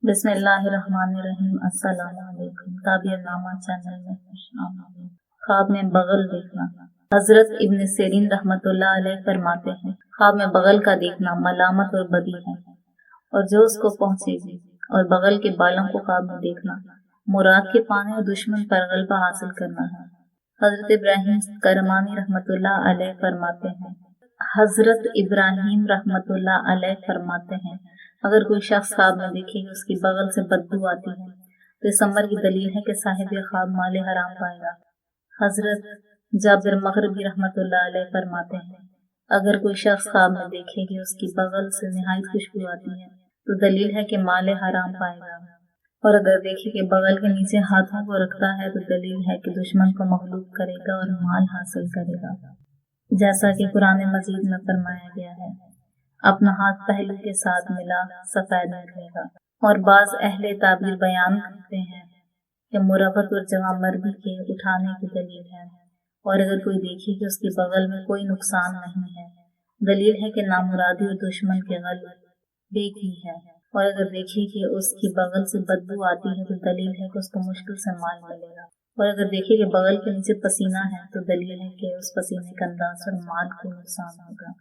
بسم اللہ الرحمن الرحیم۔ السلام علیکم۔ تعبیر نامہ چینل میں خوش آمدید۔ خواب میں بغل دیکھنا۔ حضرت ابن سیرین رحمۃ اللہ علیہ فرماتے ہیں، خواب میں بغل کا دیکھنا ملامت اور بدی ہے، اور جو اس کو پہنچے گی، اور بغل کے بالوں کو خواب میں دیکھنا مراد کے پانے اور دشمن پر غلبہ حاصل کرنا ہے۔ حضرت ابراہیم کرمانی رحمۃ اللہ علیہ فرماتے ہیں، حضرت ابراہیم رحمۃ اللہ علیہ فرماتے ہیں، اگر کوئی شخص خواب میں دیکھے کہ اس کی بغل سے بدبو آتی ہے تو اس امر کی دلیل ہے کہ صاحب خواب مال حرام پائے گا۔ حضرت جابر مغربی رحمۃ اللہ علیہ فرماتے ہیں، اگر کوئی شخص خواب میں دیکھے کہ اس کی بغل سے نہایت خوشبو آتی ہے تو دلیل ہے کہ مال حرام پائے گا، اور اگر دیکھے کہ بغل کے نیچے ہاتھوں کو رکھتا ہے تو دلیل ہے کہ دشمن کو مغلوب کرے گا اور مال حاصل کرے گا، جیسا کہ قرآن مجید میں فرمایا گیا ہے، اپنا ہاتھ پہلو کے ساتھ ملا سفید نکلے گا۔ اور بعض اہل تعبیر بیان کرتے ہیں کہ مروت اور جوان مرگی کے اٹھانے کی دلیل ہے، اور اگر کوئی دیکھے کہ اس کی بغل میں کوئی نقصان نہیں ہے، دلیل ہے کہ نامرادی اور دشمن کے غلبے کی ہے، اور اگر دیکھے کہ اس کی بغل سے بدبو آتی ہے تو دلیل ہے کہ اس کو مشکل سے مال ملے گا، اور اگر دیکھے کہ بغل کے نیچے پسینہ ہے تو دلیل ہے کہ اس پسینے کا انداز اور مال کو نقصان ہوگا۔